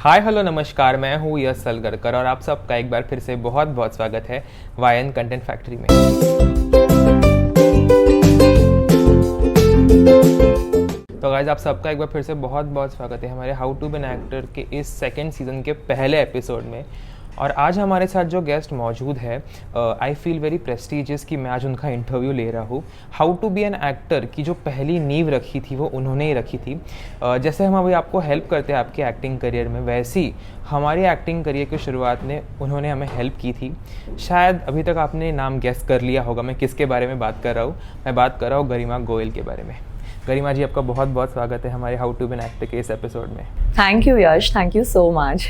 Hi hello नमस्कार, मैं हूँ यश सलगरकर और आप सबका एक बार फिर से बहुत बहुत स्वागत है वायन कंटेंट फैक्ट्री में। तो गाइस, आप सबका एक बार फिर से बहुत बहुत स्वागत है हमारे how to be an actor के इस सेकंड सीज़न के पहले एपिसोड में। और आज हमारे साथ जो गेस्ट मौजूद है, आई फील वेरी प्रेस्टिजियस कि मैं आज उनका इंटरव्यू ले रहा हूँ। How to be an actor की जो पहली नींव रखी थी वो उन्होंने ही रखी थी। जैसे हम अभी आपको हेल्प करते हैं आपके एक्टिंग करियर में, वैसे ही हमारी एक्टिंग करियर की शुरुआत में उन्होंने हमें हेल्प की थी। शायद अभी तक आपने नाम गेस कर लिया होगा मैं किसके बारे में बात कर रहा हूँ। मैं बात कर रहा हूँ गरिमा गोयल के बारे में। गरिमा जी, आपका बहुत बहुत स्वागत है हमारे how to be an actor के इस एपिसोड में। Thank you Yash, thank you so much.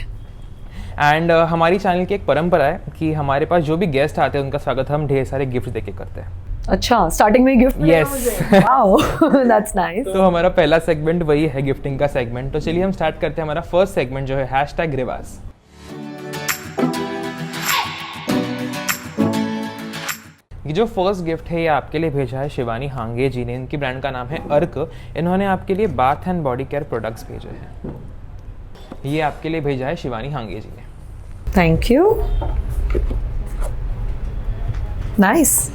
And हमारी चैनल की एक परंपरा है कि हमारे पास जो भी गेस्ट आते हैं उनका स्वागत हम ढेर सारे गिफ्ट देके करते हैं। अच्छा, स्टार्टिंग में gift Yes. Wow, that's nice. तो हमारा पहला सेगमेंट वही है, गिफ्टिंग का सेगमेंट। तो चलिए हम स्टार्ट करते हैं हमारा फर्स्ट सेगमेंट जो है #रिवाज। ये जो फर्स्ट गिफ्ट है ये आपके लिए भेजा है शिवानी हांगे जी ने। इनकी ब्रांड का नाम है अर्क। इन्होंने आपके लिए bath and body care products भेजे हैं। ये आपके लिए भेजा है शिवानी हांगे जी ने। Thank you, nice.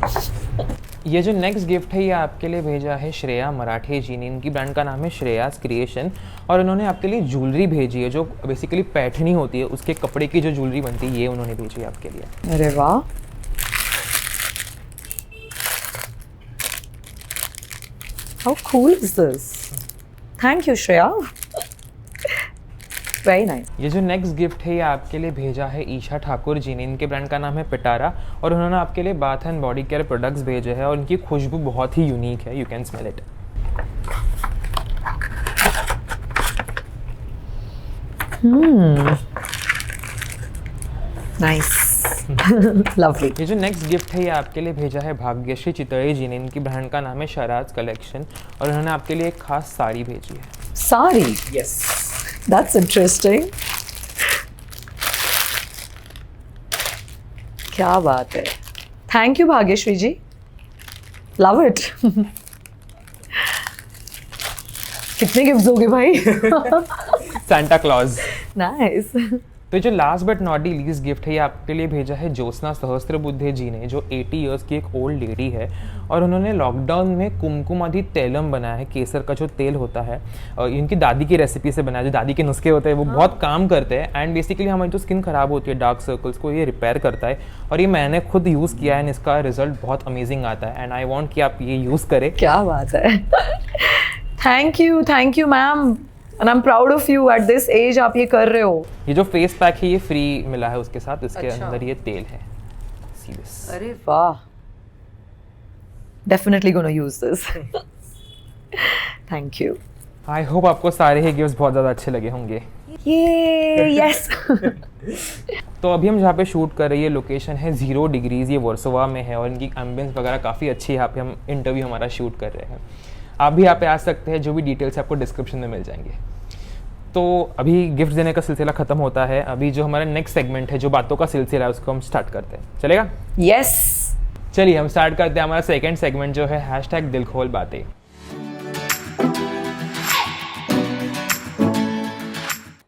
ये जो नेक्स्ट गिफ्ट है ये आपके लिए भेजा है श्रेया मराठे जी ने। इनकी ब्रांड का नाम है श्रेयास क्रिएशन और इन्होंने आपके लिए ज्वेलरी भेजी है जो बेसिकली पैठनी होती है, उसके कपड़े की जो ज्वेलरी बनती है ये उन्होंने भेजी है आपके लिए। अरे वाह, how cool is this. Thank you Shreya, very nice. ये जो नेक्स्ट गिफ्ट है ये आपके लिए भेजा है ईशा ठाकुर जी ने। इनके ब्रांड का नाम है पिटारा और उन्होंने आपके लिए bath and body care products भेजे हैं और इनकी खुशबू बहुत ही यूनिक है, you can smell it. Nice, lovely. ये जो नेक्स्ट गिफ्ट है ये आपके लिए भेजा है भाग्यश्री चितड़े जी ने। इनकी ब्रांड का नाम है शराज कलेक्शन और उन्होंने आपके लिए एक खास साड़ी भेजी है। साड़ी? Yes, that's interesting. क्या बात है, thank you Bhagyashree ji, love it. कितने गिफ्ट्स दोगे भाई? Santa Claus. नाइस। तो जो last but not the least gift है ये आपके लिए भेजा है ज्योत्सना सहस्त्रबुद्धे जी ने, जो 80 इयर्स की एक ओल्ड लेडी है और उन्होंने लॉकडाउन में कुमकुमादि तैलम बनाया है। केसर का जो तेल होता है इनकी दादी की रेसिपी से बनाया, जो दादी के नुस्खे होते हैं वो बहुत काम करते हैं एंड बेसिकली हमारी जो स्किन खराब होती है, डार्क सर्कल्स को ये रिपेयर करता है। और ये मैंने खुद यूज़ किया है एंड इसका रिजल्ट बहुत अमेजिंग आता है एंड आई वॉन्ट कि आप ये यूज़ करें। क्या बात है। Thank you ma'am, and I am proud of you. At this age आप ये कर रहे हो। ये जो फेस पैक है ये फ्री मिला है उसके साथ, इसके अच्छा। अंदर ये तेल है। सीरियस। अरे वाह, definitely gonna use this. Thank you. I hope आपको सारे ही गिफ्ट्स बहुत ज़्यादा अच्छे लगे होंगे। ये यस। तो अभी हम जहाँ पे शूट कर रहे हैं ये लोकेशन है 0 डिग्रीज, ये वर्सोवा में है और इनकी एम्बियंस वगैरह काफ़ी अच्छी है। यहाँ पे हम इंटरव्यू हमारा शूट कर रहे हैं। आप भी यहाँ पे आ सकते हैं, जो भी डिटेल्स आपको डिस्क्रिप्शन में मिल जाएंगे। तो अभी गिफ्ट देने का सिलसिला ख़त्म होता है। अभी जो हमारा नेक्स्ट सेगमेंट है, जो बातों का सिलसिला है, उसको हम स्टार्ट करते हैं। चलेगा? यस। चलिए हम स्टार्ट करते हैं हमारा सेकंड सेगमेंट जो है दिल खोल बातें।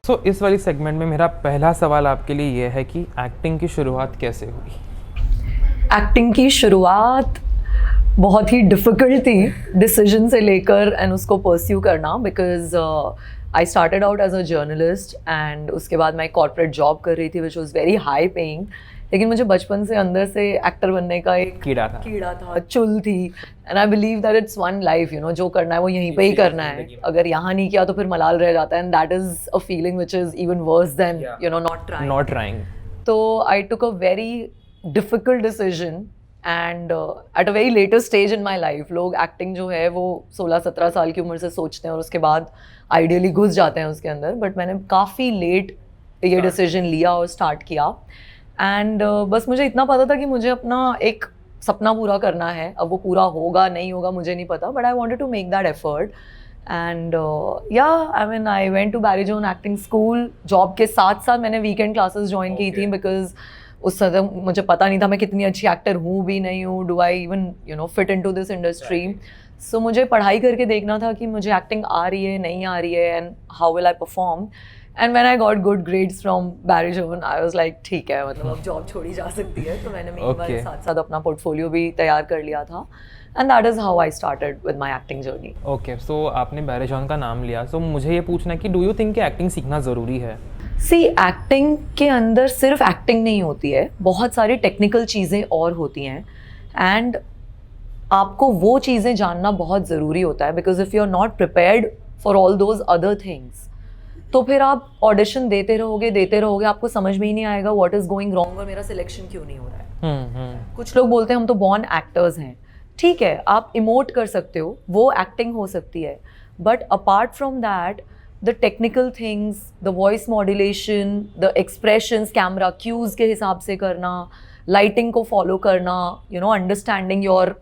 तो इस वाली सेगमेंट में मेरा पहला सवाल आपके लिए ये है कि एक्टिंग की शुरुआत कैसे हुई? एक्टिंग की शुरुआत बहुत ही डिफ़िकल्ट थी, डिसीजन से लेकर एंड उसको परस्यू करना, because I started out as a journalist and उसके बाद मैं कॉर्पोरेट जॉब कर रही थी which was very high paying. लेकिन मुझे बचपन से अंदर से एक्टर बनने का एक कीड़ा था, चुल थी। And I believe that it's one life, you know, जो करना है वो यहीं पे ही करना है। अगर यहाँ नहीं किया तो फिर मलाल रह जाता है and that is a feeling which is even worse than, you know, not trying. तो I took a very difficult decision and at a very later stage in my life. लोग एक्टिंग जो है वो 16-17 साल की उम्र से सोचते हैं और उसके बाद आइडियली घुस जाते हैं उसके अंदर, बट मैंने काफ़ी लेट ये डिसीजन लिया और स्टार्ट किया। एंड बस मुझे इतना पता था कि मुझे अपना एक सपना पूरा करना है। अब वो पूरा होगा नहीं होगा मुझे नहीं पता, but I wanted to make that effort. And yeah I mean I went to Barry John acting school. Job के साथ साथ मैंने वीकेंड क्लासेस ज्वाइन की थी, बिकॉज उस समय मुझे पता नहीं था मैं कितनी अच्छी एक्टर हूँ भी नहीं हूँ, do I even you know fit in to this industry. So मुझे पढ़ाई करके देखना था कि मुझे एक्टिंग आ रही है नहीं आ रही है and how will I perform. And when I got good grades from Barry John I was like ठीक है, मतलब अब जॉब छोड़ी जा सकती है, तो मैंने मेरे साथ साथ अपना पोर्टफोलियो भी तैयार कर लिया था and that is how I started with my acting journey. Okay, so आपने बैरिजोन का नाम लिया, सो मुझे ये पूछना है कि डू यू थिंक कि एक्टिंग सीखना ज़रूरी है? सी, एक्टिंग के अंदर सिर्फ एक्टिंग नहीं होती है, बहुत सारी टेक्निकल चीज़ें और होती हैं एंड आपको वो चीज़ें जानना बहुत ज़रूरी होता है, because if you are not prepared for all those other things तो फिर आप ऑडिशन देते रहोगे, आपको समझ में ही नहीं आएगा व्हाट इज़ गोइंग रॉन्ग और मेरा सिलेक्शन क्यों नहीं हो रहा है। कुछ लोग बोलते हैं हम तो बॉर्न एक्टर्स हैं, ठीक है, आप इमोट कर सकते हो, वो एक्टिंग हो सकती है, but apart from that the technical things, the voice modulation, the expressions, camera cues के हिसाब से करना, लाइटिंग को फॉलो करना, you know, understanding your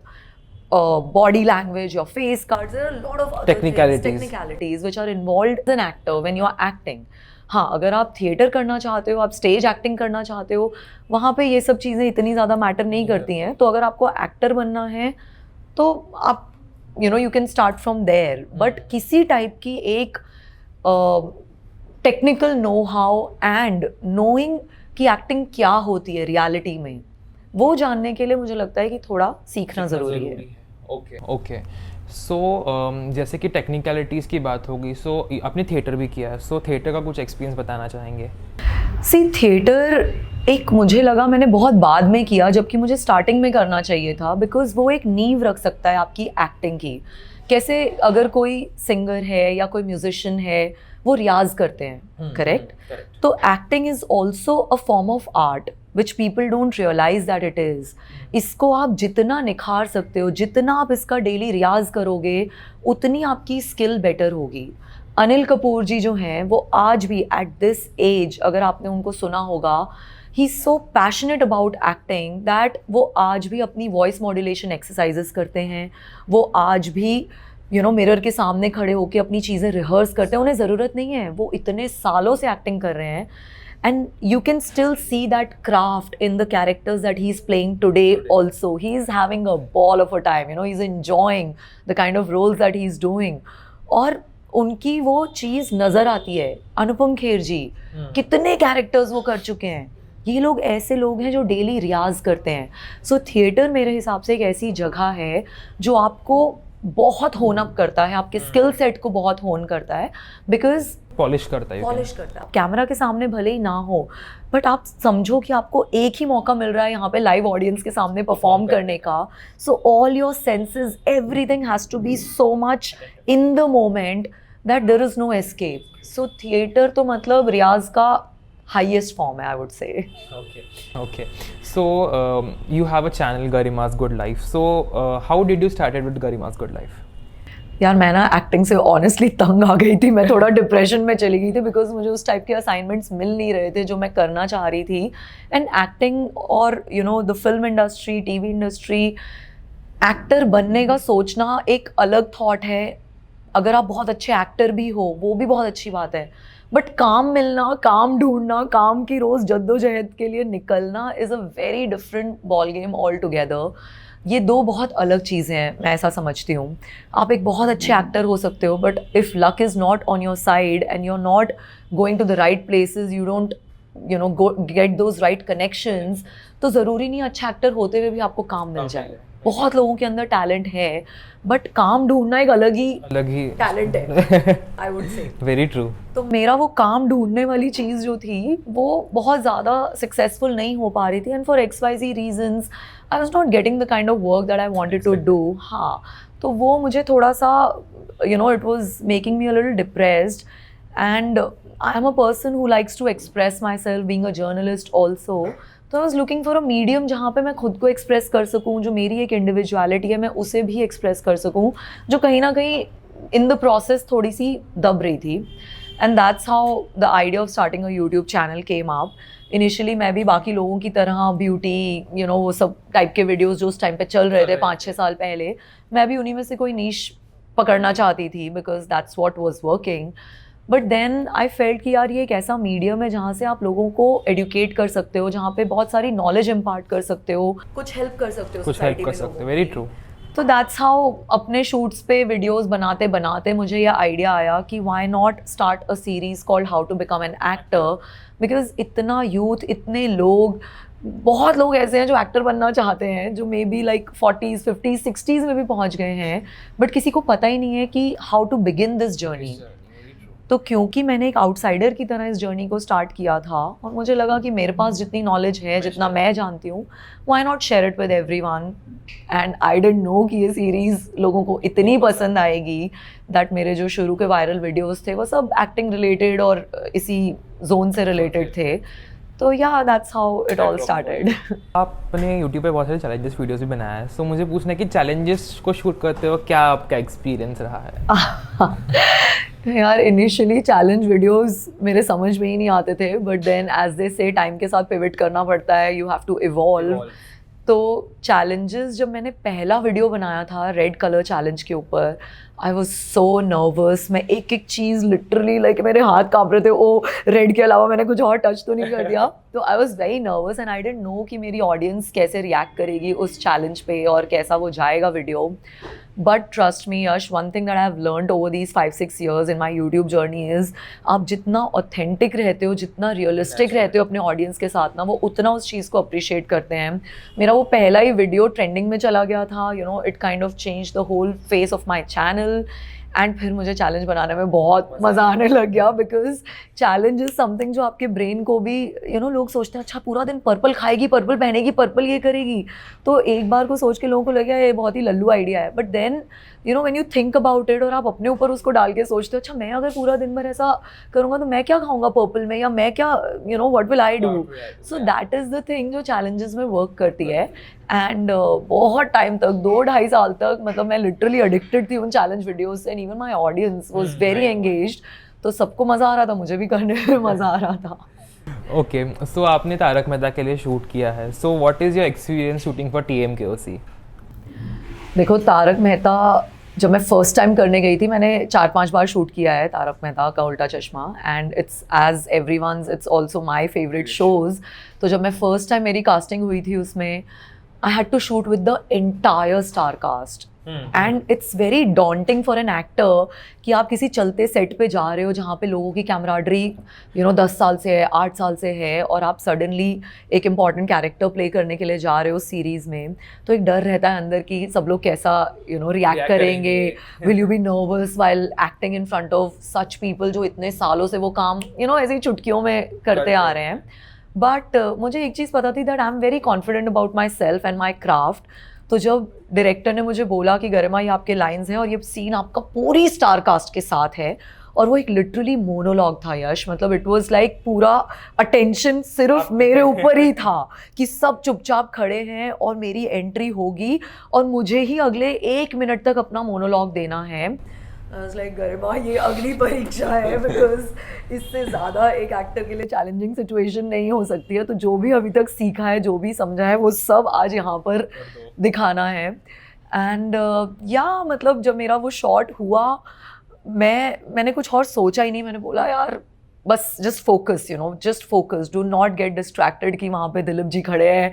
body language, your face cards, there are a lot of other technicalities which are involved as an actor when you are acting. हाँ, अगर आप theatre करना चाहते हो, आप स्टेज एक्टिंग करना चाहते हो, वहाँ पे ये सब चीज़ें इतनी ज़्यादा मैटर नहीं करती हैं। तो अगर आपको एक्टर बनना है तो आप you know you can start from there, but किसी टाइप की एक technical know how and knowing कि एक्टिंग क्या होती है रियलिटी में, वो जानने के लिए मुझे लगता है कि थोड़ा सीखना ज़रूरी है। ओके, सो जैसे कि टेक्निकलिटीज़ की बात होगी, सो आपने थिएटर भी किया है, सो थिएटर का कुछ एक्सपीरियंस बताना चाहेंगे? सी, थिएटर एक मुझे लगा मैंने बहुत बाद में किया, जबकि मुझे स्टार्टिंग में करना चाहिए था, बिकॉज वो एक नींव रख सकता है आपकी एक्टिंग की। कैसे अगर कोई सिंगर है या कोई म्यूजिशियन है वो रियाज करते हैं, करेक्ट? तो acting is also a form of art which people don't realise that it is. इसको आप जितना निखार सकते हो, जितना आप इसका डेली रियाज करोगे, उतनी आपकी स्किल बेटर होगी। अनिल कपूर जी जो हैं वो आज भी एट दिस एज, अगर आपने उनको सुना होगा, he is so passionate about acting that वो आज भी अपनी वॉइस मॉड्यूलेशन एक्सरसाइजेस करते हैं, वो आज भी यू नो मिरर के सामने खड़े होकर अपनी चीज़ें रिहर्स करते हैं। उन्हें ज़रूरत नहीं है, वो इतने सालों से एक्टिंग कर रहे हैं and you can still see that craft in the characters that he's playing today also. He's having a ball of a time, you know, he's enjoying the kind of roles that he's doing. और उनकी वो चीज़ नज़र आती है। अनुपम खेर जी कितने characters वो कर चुके हैं। ये लोग ऐसे लोग हैं जो डेली रियाज करते हैं। सो थिएटर मेरे हिसाब से एक ऐसी जगह है जो आपको बहुत होन अप करता है, आपके स्किल सेट को बहुत होन करता है, बिकॉज पॉलिश करता है। कैमरा के सामने भले ही ना हो, बट आप समझो कि आपको एक ही मौका मिल रहा है यहाँ पे लाइव ऑडियंस के सामने परफॉर्म करने का। So all your senses, everything has to be so much in the moment that there is no escape. So theatre तो मतलब रियाज का highest form, I would say. Okay. So you have a channel, Garima's Good Life. So how did you started with Garima's Good Life? यार मैं ना acting से honestly तंग आ गई थी, मैं थोड़ा डिप्रेशन में चली गई थी, बिकॉज मुझे उस टाइप के असाइनमेंट्स मिल नहीं रहे थे जो मैं करना चाह रही थी। एंड एक्टिंग और you know the film industry, TV industry, actor बनने का सोचना एक अलग थॉट है। अगर आप बहुत अच्छे एक्टर भी हो वो भी बहुत अच्छी बात है, बट काम मिलना, काम ढूंढना, काम की रोज़ जद्दोजहद के लिए निकलना is a very different ball game all together. ये दो बहुत अलग चीज़ें हैं, मैं ऐसा समझती हूँ। आप एक बहुत अच्छे एक्टर हो सकते हो, but if luck is not on your side and you are not going to the right places, you don't you know get those right connections, तो ज़रूरी नहीं अच्छा एक्टर होते हुए भी आपको काम मिल जाए। बहुत लोगों के अंदर टैलेंट है, बट काम ढूंढना एक अलग ही टैलेंट है, I would say. Very true. तो मेरा वो काम ढूंढने वाली चीज़ जो थी वो बहुत ज़्यादा सक्सेसफुल नहीं हो पा रही थी, and for XYZ reasons I was not getting the kind of work that I wanted to do. हाँ, तो वो मुझे थोड़ा सा you know it was making me a little depressed, and I am a person who likes to express myself, being a journalist also. तो I was looking for a medium जहाँ पे मैं खुद को एक्सप्रेस कर सकूँ, जो मेरी एक इंडिविजुअलिटी है मैं उसे भी एक्सप्रेस कर सकूँ, जो कहीं ना कहीं इन द प्रोसेस थोड़ी सी दब रही थी। And that's how the idea of starting a YouTube channel came up. Initially मैं भी बाकी लोगों की तरह ब्यूटी यू नो वो सब टाइप के वीडियोज़ जो उस टाइम पे चल रहे थे 5-6 साल पहले, मैं भी उन्हीं में से कोई नीश पकड़ना चाहती थी, because that's what was working. But then I felt कि यार ये एक ऐसा मीडियम है जहाँ से आप लोगों को एडुकेट कर सकते हो, जहाँ पे बहुत सारी नॉलेज इम्पार्ट कर सकते हो, कुछ हेल्प कर सकते हो, वेरी ट्रू। तो दैट्स हाउ अपने शूट्स पे वीडियोस बनाते बनाते मुझे ये आइडिया आया कि why not start a series called how to become an actor, because इतना यूथ, इतने लोग, बहुत लोग ऐसे हैं जो एक्टर बनना चाहते हैं, जो may be like 40s 50s 60s में भी पहुंच गए हैं, बट किसी को पता ही नहीं है कि how to begin this journey. तो क्योंकि मैंने एक आउटसाइडर की तरह इस जर्नी को स्टार्ट किया था और मुझे लगा कि मेरे पास जितनी नॉलेज है, जितना मैं जानती हूँ, why not share it with everyone. And I didn't know कि ये सीरीज़ लोगों को इतनी पसंद आएगी, दैट मेरे जो शुरू के वायरल वीडियोस थे वो सब एक्टिंग रिलेटेड और इसी जोन से रिलेटेड थे। तो या that's how it all started. आपने यूट्यूब पे बहुत सारे चैलेंजेस वीडियोस भी बनाए हैं, सो मुझे पूछना है कि चैलेंजेस को शूट करते वक्त क्या आपका एक्सपीरियंस रहा है? यार इनिशियली चैलेंज वीडियोस मेरे समझ में ही नहीं आते थे, बट देन एज दे से टाइम के साथ पिवट करना पड़ता है, यू हैव टू इवॉल्व। तो चैलेंजेस, जब मैंने पहला वीडियो बनाया था रेड कलर चैलेंज के ऊपर, आई वॉज सो नर्वस। मैं एक एक चीज़ लिटरली लाइक मेरे हाथ काँप रहे थे, ओ रेड के अलावा मैंने कुछ और टच तो नहीं कर दिया। तो I was very nervous and I didn't know कि मेरी ऑडियंस कैसे रिएक्ट करेगी उस चैलेंज पे और कैसा वो जाएगा video. But trust me Yash, one thing that I have learned over these 5-6 years in my YouTube journey is, आप जितना ऑथेंटिक रहते हो, जितना रियलिस्टिक रहते हो अपने ऑडियंस के साथ ना, वो उतना उस चीज़ को अप्रिशिएट करते हैं। मेरा वो पहला ही वीडियो ट्रेंडिंग में चला गया था, you know, it kind of change the whole face of my channel. And फिर मुझे चैलेंज बनाने में बहुत मज़ा आने लग गया, बिकॉज चैलेंज इज़ समथिंग जो आपके ब्रेन को भी, यू नो, लोग सोचते हैं अच्छा पूरा दिन पर्पल खाएगी, पर्पल पहनेगी, पर्पल ये करेगी, तो एक बार को सोच के लोगों को लगे ये बहुत ही लल्लू आइडिया है। But then you know when you think about it और आप अपने ऊपर उसको डाल के सोचते हो, अच्छा मैं अगर पूरा दिन भर ऐसा करूँगा तो मैं क्या खाऊंगा पर्पल में, या मैं क्या, you know, what will I do. So that is the thing जो चैलेंजेस में वर्क करती है। एंड बहुत टाइम तक, 2-2.5 साल तक, मतलब मैं लिटरली एडिक्टेड थी उन चैलेंज वीडियोस से, and even my audience was very engaged. तो सबको मज़ा आ रहा था, मुझे भी करने में मज़ा आ रहा था। ओके, सो आपने तारक मेहता के लिए शूट किया है, so what is your experience shooting for TMKOC? देखो, तारक मेहता जब मैं फर्स्ट टाइम करने गई थी, मैंने 4-5 बार शूट किया है Tarak Mehta Ka Ooltah Chashmah, and it's as everyone's, it's also my favourite shows. तो जब मैं फर्स्ट टाइम मेरी कास्टिंग हुई थी उसमें, I had to shoot with the entire star cast. And it's very daunting for an actor कि आप किसी चलते सेट पे जा रहे हो जहाँ पे लोगों की कैमराडरी, यू नो, 10 साल से है, 8 साल से है, और आप सडनली एक इम्पॉर्टेंट कैरेक्टर प्ले करने के लिए जा रहे हो सीरीज़ में। तो एक डर रहता है अंदर कि सब लोग कैसा, यू नो, रिएक्ट करेंगे, will you B nervous while acting in front of such people जो इतने सालों से वो काम, यू नो, ऐसे ही चुटकियों में करते आ रहे हैं। बट मुझे एक चीज़ पता थी, that I am very confident about my self and my craft. तो जब डायरेक्टर ने मुझे बोला कि गरिमा ये आपके लाइंस हैं और ये सीन आपका पूरी स्टार कास्ट के साथ है, और वो एक लिटरली मोनोलॉग था यश, मतलब इट वाज लाइक पूरा अटेंशन सिर्फ मेरे ऊपर ही था कि सब चुपचाप खड़े हैं और मेरी एंट्री होगी और मुझे ही अगले 1 मिनट तक अपना मोनोलॉग देना है। I was like, गरिमा ये अगली परीक्षा है, बिकॉज इससे ज़्यादा एक एक्टर के लिए चैलेंजिंग सिचुएशन नहीं हो सकती है। तो जो भी अभी तक सीखा है, जो भी समझा है, वो सब आज यहाँ पर दिखाना है। एंड या मतलब जब मेरा वो शॉट हुआ, मैंने कुछ और सोचा ही नहीं। मैंने बोला यार बस just focus, you know, just focus, do not get distracted कि वहाँ पे दिलीप जी खड़े हैं,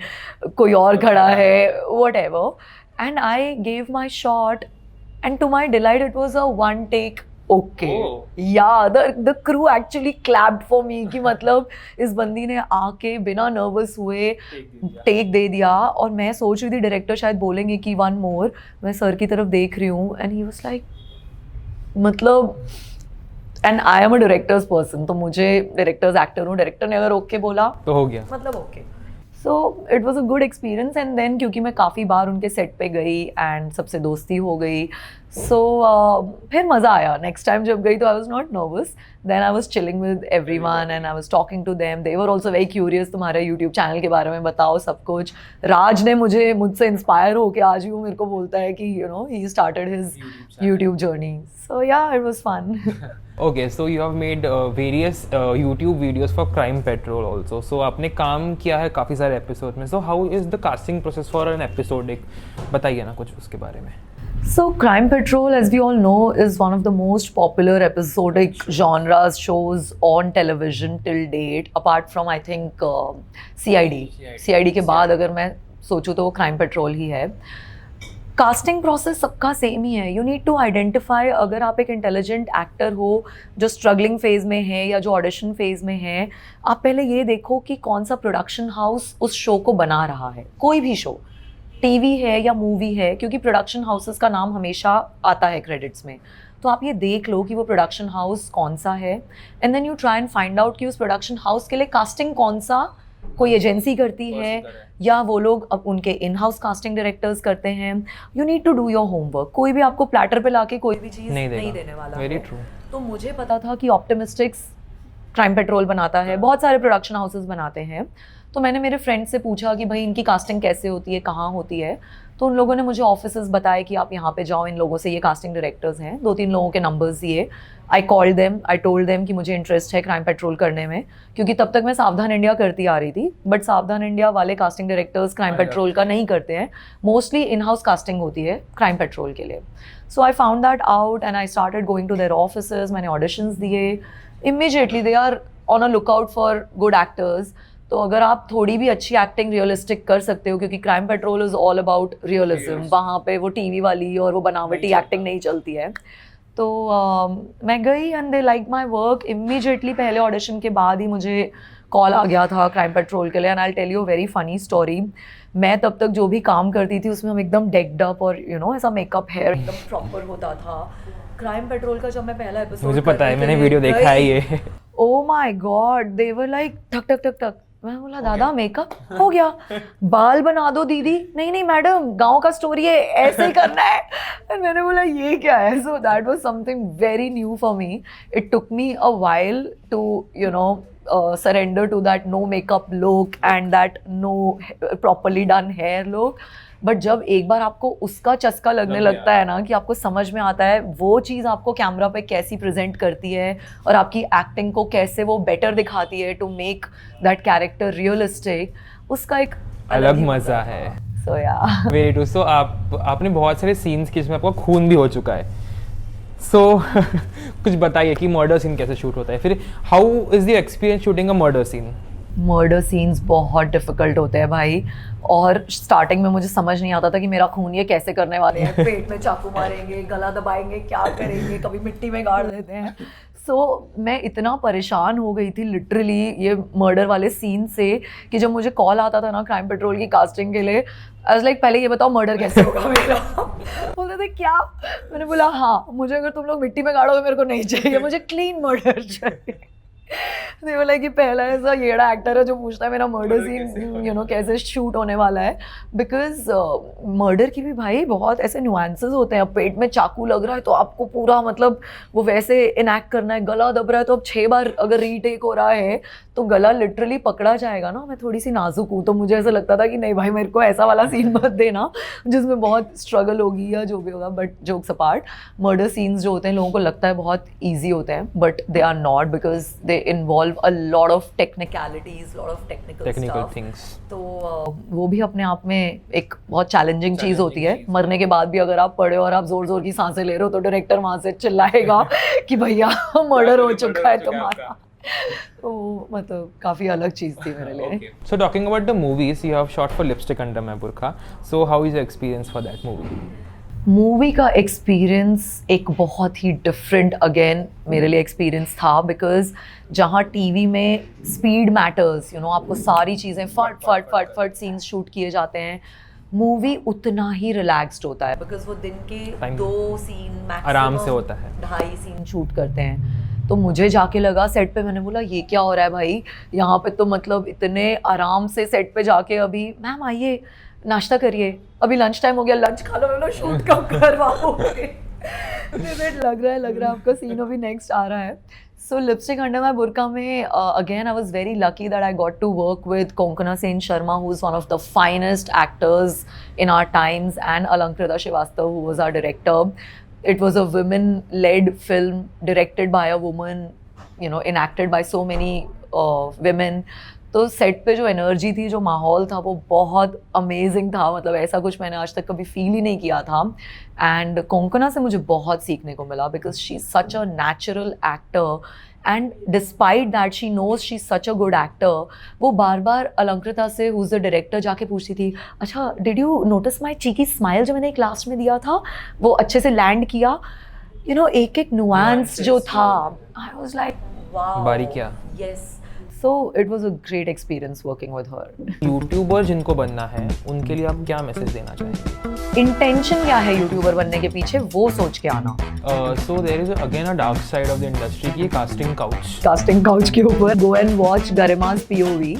कोई और खड़ा है, what ever. And I gave my shot, and to my delight it was a one take okay. Yeah, the crew actually clapped for me कि मतलब इस बंदी ने आके बिना नर्वस हुए टेक दे दिया। और मैं सोच रही थी डायरेक्टर शायद बोलेंगे कि वन मोर, मैं सर की तरफ देख रही हूँ, एंड ही वाज लाइक, मतलब, and I am a directors person, तो मुझे डायरेक्टर्स एक्टर हूँ, डायरेक्टर ने अगर ओके बोला तो हो गया, मतलब okay. So it was a good experience. And then क्योंकि मैं काफ़ी बार उनके सेट पे गई एंड सबसे दोस्ती हो गई, सो फिर मज़ा आया। नेक्स्ट टाइम जब गई तो I was not nervous, then I was chilling with everyone and I was talking to them, they were also very curious, तुम्हारे यूट्यूब चैनल के बारे में बताओ सब कुछ। राज ने मुझसे इंस्पायर होकर आज भी वो मेरे को बोलता है कि you know he started his YouTube journey. So yeah it was fun. Okay, so you have made various YouTube videos for Crime Patrol also. So आपने काम किया है काफ़ी सारे एपिसोड में. So how is the casting process for an episode? एक बताइए ना कुछ उसके बारे में. So Crime Patrol, as we all know, is one of the most popular episodic genres shows on television till date, apart from I think CID. CID के बाद अगर मैं सोचूँ तो वो Crime Patrol ही है. कास्टिंग प्रोसेस सबका सेम ही है. यू नीड टू आइडेंटिफाई, अगर आप एक इंटेलिजेंट एक्टर हो जो स्ट्रगलिंग फेज में है या जो ऑडिशन फेज में है, आप पहले ये देखो कि कौन सा प्रोडक्शन हाउस उस शो को बना रहा है. कोई भी शो, टीवी है या मूवी है, क्योंकि प्रोडक्शन हाउसेस का नाम हमेशा आता है क्रेडिट्स में. तो आप ये देख लो कि वो प्रोडक्शन हाउस कौन सा है, and then you try and find out कि उस प्रोडक्शन हाउस के लिए कास्टिंग कौन सा, कोई एजेंसी करती है या वो लोग अब उनके इन हाउस कास्टिंग डायरेक्टर्स करते हैं. You need to do your homework. कोई भी आपको प्लेटर पे लाके कोई भी चीज़ नहीं देने वाला. Very true. तो मुझे पता था कि ऑप्टिमिस्टिक्स क्राइम पेट्रोल बनाता है, बहुत सारे प्रोडक्शन हाउसेस बनाते हैं. तो मैंने मेरे फ्रेंड से पूछा कि भाई इनकी कास्टिंग कैसे होती है, कहाँ होती है. तो उन लोगों ने मुझे ऑफिसेस बताए कि आप यहाँ पे जाओ, इन लोगों से, ये कास्टिंग डायरेक्टर्स हैं. 2-3 लोगों के नंबर्स दिए. I called them, I told them कि मुझे इंटरेस्ट है क्राइम पेट्रोल करने में, क्योंकि तब तक मैं सावधान इंडिया करती आ रही थी. बट सावधान इंडिया वाले कास्टिंग डायरेक्टर्स क्राइम पेट्रोल का नहीं करते हैं. मोस्टली इन हाउस कास्टिंग होती है क्राइम पेट्रोल के लिए. So I found that out and I started going to their offices. मैंने ऑडिशंस दिए. Immediately they are on a lookout for good actors. तो अगर आप थोड़ी भी अच्छी एक्टिंग रियलिस्टिक कर सकते हो, क्योंकि crime petrol is all about realism, वहाँ पे वो टीवी वाली और वो बनावटी एक्टिंग नहीं चलती है. तो मैं गई and they like my work. Immediately पहले ऑडिशन के बाद ही मुझे कॉल आ गया था क्राइम पेट्रोल के लिए. And I tell you very funny story. मैं तब तक जो भी काम करती थी उसमें हम एकदम डेक्ड अप और ऐसा मेकअप, हेयर एकदम प्रॉपर होता था. क्राइम पेट्रोल का जब मैं पहला एपिसोड, मुझे पता है, मैंने वीडियो देखा है ये. Oh my God, they were like ठक ठक ठक ठक. मैं बोला दादा मेकअप हो गया, बाल बना दो दीदी. नहीं नहीं मैडम, गांव का स्टोरी है, ऐसे ही करना है. एंड मैंने बोला ये क्या है. So that was something very new for me. It took me a while टू surrender to that no makeup look and that no properly done hair look. But जब एक बार आपको उसका चस्का लगने लगता है ना, कि आपको समझ में आता है वो चीज़ आपको कैमरा पे कैसी प्रेजेंट करती है और आपकी एक्टिंग को कैसे वो बेटर दिखाती है to make that character realistic, उसका एक अलग मज़ा है. सो या वेरी ट्रू. सो आपने बहुत सारे सीन्स किए जिसमें आपका खून भी हो चुका है. सो कुछ बताइए कि मर्डर सीन कैसे शूट होता है, फिर how is the experience shooting a murder scene. Murder scenes बहुत डिफिकल्ट होते हैं भाई. और स्टार्टिंग में मुझे समझ नहीं आता था कि मेरा खून ये कैसे करने वाले हैं. पेट में चाकू मारेंगे, गला दबाएंगे, क्या करेंगे, कभी मिट्टी में गाड़ देते हैं. सो मैं इतना परेशान हो गई थी लिटरली ये मर्डर वाले सीन से, कि जब मुझे कॉल आता था ना क्राइम पेट्रोल की कास्टिंग के लिए, आई वाज लाइक पहले ये बताओ मर्डर कैसे होगा मेरा. बोलते थे क्या. मैंने बोला हाँ, मुझे अगर तुम लोग मिट्टी में गाड़ोगे मेरे को नहीं चाहिए, मुझे क्लीन मर्डर चाहिए. नहीं बोला कि पहला ऐसा येड़ा एक्टर है जो पूछता है मेरा मर्डर सीन कैसे शूट होने वाला है. बिकॉज मर्डर की भी भाई बहुत ऐसे नुआंसेस होते हैं. पेट में चाकू लग रहा है तो आपको पूरा मतलब वो वैसे इनैक्ट करना है. गला दब रहा है तो अब 6 बार अगर रीटेक हो रहा है तो गला लिटरली पकड़ा जाएगा ना. मैं थोड़ी सी नाजुक हूँ, तो मुझे ऐसा लगता था कि नहीं भाई मेरे को ऐसा वाला सीन मत देना जिसमें बहुत स्ट्रगल होगी या जो भी होगा. But jokes apart, murder scenes जो होते हैं लोगों को लगता है बहुत ईजी होते हैं, but they are not, because they involve a lot of technicalities, lot of technical things. तो वो भी अपने आप में एक बहुत चैलेंजिंग चीज़ होती है. मरने के बाद भी अगर आप पड़े और आप जोर जोर की सांसें ले रहे हो तो डायरेक्टर वहाँ से चिल्लाएगा कि भैया मर्डर हो चुका है तुम्हारा. तो मतलब काफ़ी अलग चीज़ थी मेरे लिए. So talking about the movies, you have shot for Lipstick Under My Burqa. So how is your experience for that movie? Movie का एक्सपीरियंस एक बहुत ही डिफरेंट अगेन मेरे लिए एक्सपीरियंस था. बिकॉज जहाँ टीवी में स्पीड मैटर्स, आपको सारी चीज़ें फट फट फट फट सीन्स शूट किए जाते हैं, मूवी उतना ही रिलैक्स्ड होता है. बिकॉज वो दिन के 2 सीन मैक्सिमम आराम से होता है, 2.5 सीन शूट करते हैं. तो मुझे जाके लगा सेट पे, मैंने बोला ये क्या हो रहा है भाई, यहाँ पे तो मतलब इतने आराम से सेट पे जाके, अभी मैम आइए नाश्ता करिए, अभी लंच टाइम हो गया, लंच खा लो. मैं शूट कब करवाओगे. लग रहा है आपका सीन अभी नेक्स्ट आ रहा है. So Lipstick Under My Burqa में again I was very lucky that I got to work with Konkona Sen Sharma, who is one of the finest actors in our times, and Alankrita Srivastav, who was our director. It was a women-led film directed by a woman, enacted by so many women. तो set पे जो energy थी, जो माहौल था, वो बहुत amazing था. मतलब ऐसा कुछ मैंने आज तक कभी फील ही नहीं किया था. एंड कोंकणा से मुझे बहुत सीखने को मिला, because she is such a natural actor and despite that she knows she is such a good actor, वो बार बार अलंकृता से, हु इज द डायरेक्टर, जाके पूछती थी, अच्छा did you notice my cheeky smile जो मैंने एक लास्ट में दिया था, वो अच्छे से लैंड किया, यू नो, एक एक नुआंस जो था, आई वाज लाइक वाओ, बारीकियां। Yes, so it was a great experience working with her. YouTuber जिनको बनना है उनके लिए आप क्या मैसेज देना चाहेंगे? इंटेंशन क्या है यूट्यूबर बनने के पीछे, वो सोच के आना। So there is again a dark side of the industry की कास्टिंग काउच। कास्टिंग काउच के ऊपर गो एंड वॉच गरिमा's POV।